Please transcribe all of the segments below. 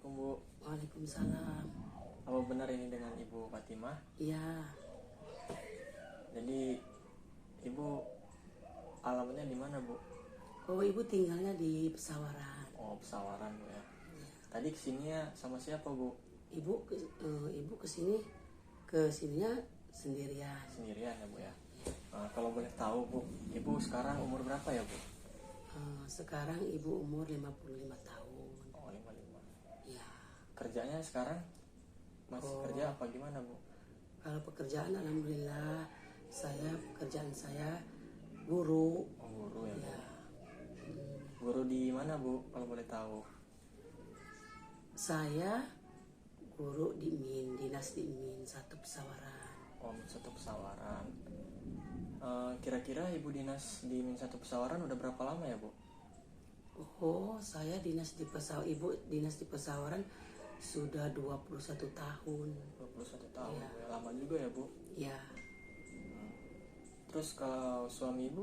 Assalamualaikum Bu. Waalaikumsalam. Apa benar ini dengan Ibu Fatimah? Iya. Jadi Ibu alamatnya di mana Bu? Oh, ibu tinggalnya di Pesawaran. Oh, Pesawaran Bu ya. Tadi kesininya sama siapa Bu? Ibu kesininya sendirian. Sendirian ya Bu ya. Kalau boleh tahu Bu, Ibu sekarang umur berapa ya Bu? Sekarang ibu umur 55 tahun. Oh, 55. Ya. Kerjanya sekarang masih kerja apa gimana Bu? Kalau pekerjaan alhamdulillah pekerjaan saya guru. Oh, guru ya Bu. Ya. Guru di mana Bu kalau boleh tahu? Saya guru di MIN, Dinas di MIN 1 Pesawaran. Oh, satu Pesawaran. Kira-kira Ibu dinas di Min 1 Pesawaran udah berapa lama ya Bu? Oh, saya ibu dinas di Pesawaran sudah 21 tahun. 21 tahun Iya. Bu ya. Lama juga ya Bu. Ya. Terus kalau suami Ibu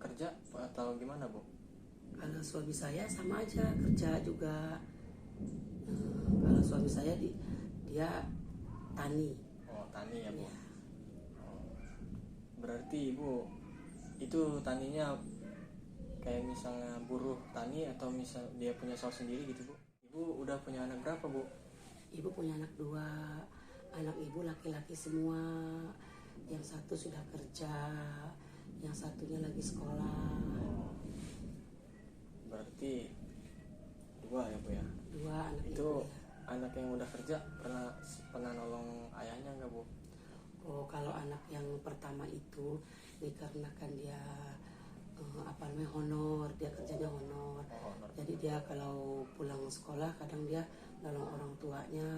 kerja atau gimana Bu? Kalau suami saya sama aja kerja juga. Kalau suami saya dia tani. Oh, tani ya Bu. Ya. Berarti Ibu itu taninya kayak misalnya buruh tani atau misal dia punya sawah sendiri gitu Bu? Ibu udah punya anak berapa Bu? Ibu punya anak 2. Anak ibu laki-laki semua. Yang satu sudah kerja, yang satunya lagi sekolah. Berarti 2 ya Bu ya? 2 anak Itu ibu ya. anak yang udah kerja pernah nolong ayahnya nggak Bu? Oh, kalau anak yang pertama itu dikarenakan dia honor, dia kerjanya honor. Oh, honor. Jadi dia kalau pulang sekolah kadang dia nolong orang tuanya,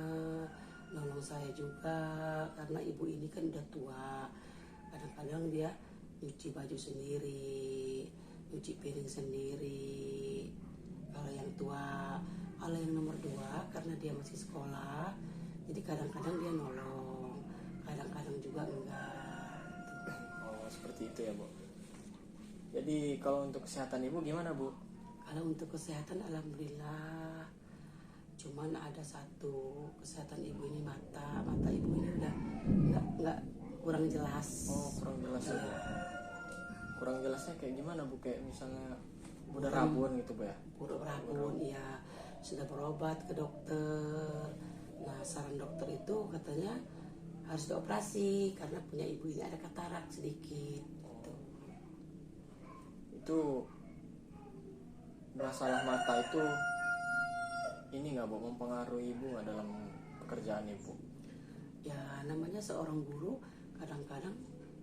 nolong saya juga karena ibu ini kan udah tua. Kadang-kadang dia nyuci baju sendiri, nyuci piring sendiri. Kalau yang tua, kalau yang nomor 2 karena dia masih sekolah, jadi kadang-kadang dia nolong, kadang-kadang juga enggak. Oh, seperti itu ya Bu. Jadi kalau untuk kesehatan Ibu gimana Bu? Kalau untuk kesehatan alhamdulillah. Cuman ada satu kesehatan ibu ini mata ibu ini udah nggak kurang jelas. Oh, kurang jelas ya Bu. Kurang jelasnya kayak gimana Bu? Kayak misalnya udah rabun gitu Bu ya? Buruk rabun ya, sudah berobat ke dokter. Nah, saran dokter itu katanya harus dioperasi karena punya ibu ini ada katarak sedikit gitu. Itu masalah mata itu ini nggak Bu mempengaruhi Ibu nggak dalam pekerjaan Ibu? Ya namanya seorang guru kadang-kadang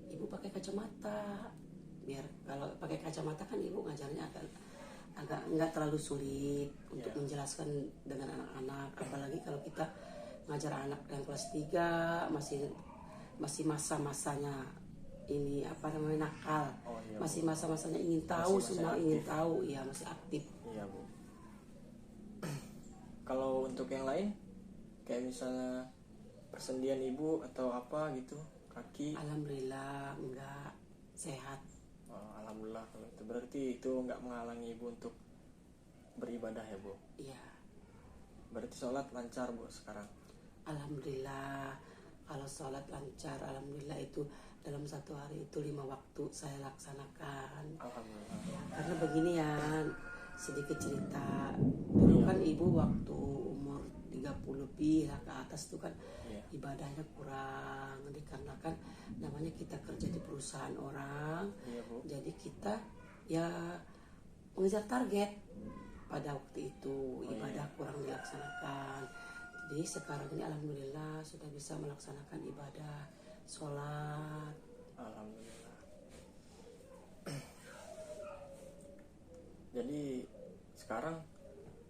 ibu pakai kacamata. Biar kalau pakai kacamata kan ibu ngajarnya agak nggak terlalu sulit untuk menjelaskan dengan anak-anak, apalagi kalau kita ngajar anak yang kelas 3 masih masa-masanya ini nakal. Oh, iya, masih Bu. masa-masanya ingin tahu, Masih semua aktif. ingin tahu, ya masih aktif. Iya Bu. Kalau untuk yang lain kayak misalnya persendian Ibu atau apa gitu, kaki. Alhamdulillah enggak, sehat. Oh, alhamdulillah kalau itu berarti itu nggak menghalangi Ibu untuk beribadah ya Bu. Iya. Berarti sholat lancar Bu sekarang. Alhamdulillah, kalau sholat lancar, alhamdulillah itu dalam satu hari itu 5 waktu saya laksanakan. Alhamdulillah. Karena begini ya, sedikit cerita. Dulu kan ibu waktu umur 30 lebih ke atas itu kan Iya. ibadahnya kurang, dikarenakan namanya kita kerja di perusahaan orang. Iya Bu. Jadi kita ya mengejar target. Pada waktu itu ibadah kurang dilaksanakan. Jadi sekarang ini alhamdulillah sudah bisa melaksanakan ibadah sholat. Alhamdulillah. Jadi sekarang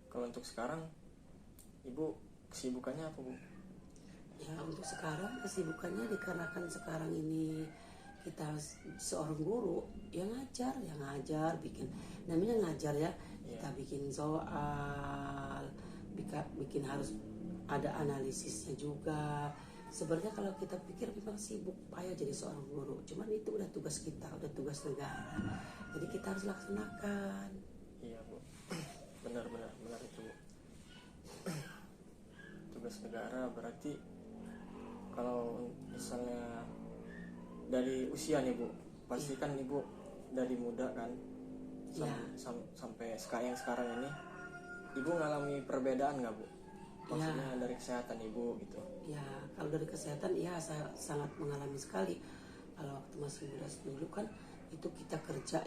kalau untuk sekarang Ibu kesibukannya apa Bu? Ya untuk sekarang kesibukannya dikarenakan sekarang ini kita seorang guru yang ngajar bikin, namanya ngajar ya, kita bikin soal, bikin harus ada analisisnya juga. Sebenarnya kalau kita pikir memang sibuk payah jadi seorang guru, cuman itu udah tugas kita, udah tugas negara, jadi kita harus laksanakan. Iya Bu. Benar itu Bu. berarti kalau misalnya dari usia nih Bu, pasti kan Ibu dari muda kan sampai yang sekarang ini, Ibu ngalami perbedaan nggak Bu? Maksudnya dari kesehatan Ibu gitu. Ya, kalau dari kesehatan ya saya sangat mengalami sekali. Kalau waktu masih muda dulu kan itu kita kerja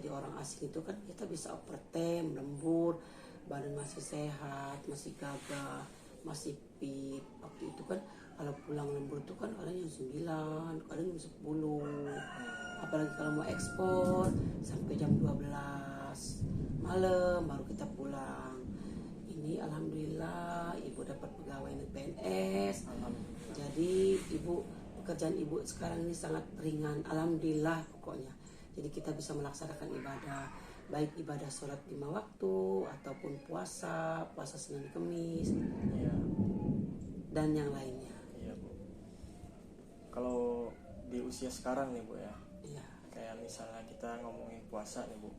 di orang asing itu kan kita bisa overtime, lembur, badan masih sehat, masih gagah, masih fit. Waktu itu kan kalau pulang lembur itu kan kadang jam 9, kadang jam 10. Apalagi kalau mau ekspor sampai jam 12 malam baru kita pulang. Ini alhamdulillah ibu dapat pegawai PNS. Jadi pekerjaan ibu sekarang ini sangat ringan, alhamdulillah pokoknya. Jadi kita bisa melaksanakan ibadah, baik ibadah sholat 5 waktu ataupun puasa Senin Kemis dan yang lainnya. Iya Bu. Kalau di usia sekarang nih Bu ya, kayak misalnya kita ngomongin puasa nih Bu,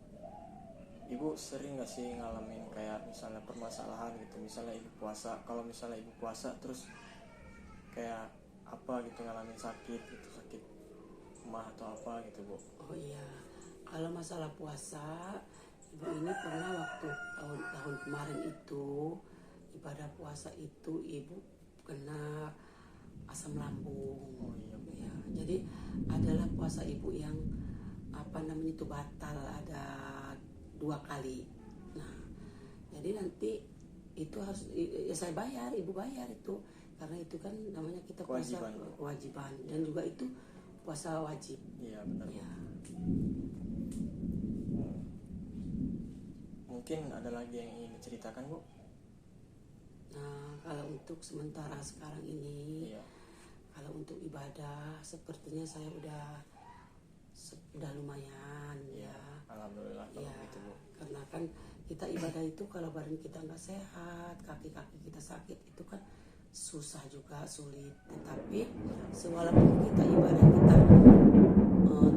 Ibu sering gak sih ngalamin kayak misalnya permasalahan gitu, misalnya Ibu puasa, kalau misalnya Ibu puasa terus kayak apa gitu, ngalamin sakit gitu, sakit mah atau apa gitu Bu? Oh iya, kalau masalah puasa, ibu ini pernah waktu tahun kemarin itu ibadah puasa itu ibu kena asam lambung. Oh iya Bu. Ya, jadi adalah puasa ibu yang itu batal ada 2 kali. Nah, jadi nanti itu harus saya bayar, ibu bayar itu, karena itu kan namanya kita puasa kewajiban dan juga itu puasa wajib. Iya benar. Ya. Mungkin ada lagi yang ingin diceritakan Bu? Nah, kalau untuk sementara sekarang ini, kalau untuk ibadah sepertinya saya udah lumayan ya. Alhamdulillah kalau gitu Bu. Karena kan kita ibadah itu kalau badan kita nggak sehat, kaki-kaki kita sakit itu kan susah juga, sulit. Tetapi walaupun kita ibadah kita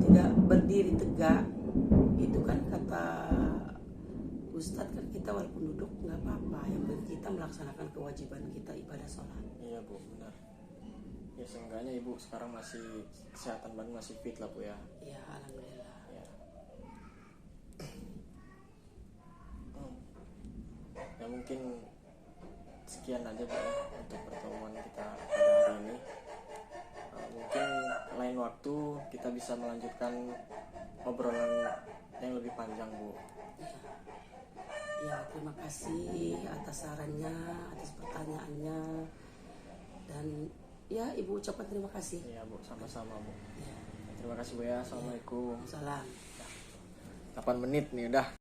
tidak berdiri tegak, itu kan kata Ustadz kan kita walaupun duduk nggak apa-apa, yang penting kita melaksanakan kewajiban kita ibadah sholat. Iya Bu, benar. Ya seenggaknya Ibu sekarang masih kesehatan badan masih fit lah Bu ya. Ya alhamdulillah. Ya mungkin sekian aja Bu ya untuk pertemuan kita pada hari ini. Mungkin lain waktu kita bisa melanjutkan obrolan yang lebih panjang Bu. Ya terima kasih atas sarannya, atas pertanyaannya, dan ya ibu ucapkan terima kasih. Iya Bu, sama-sama Bu. Terima kasih Bu ya. Assalamualaikum. Salam. 8 menit nih udah.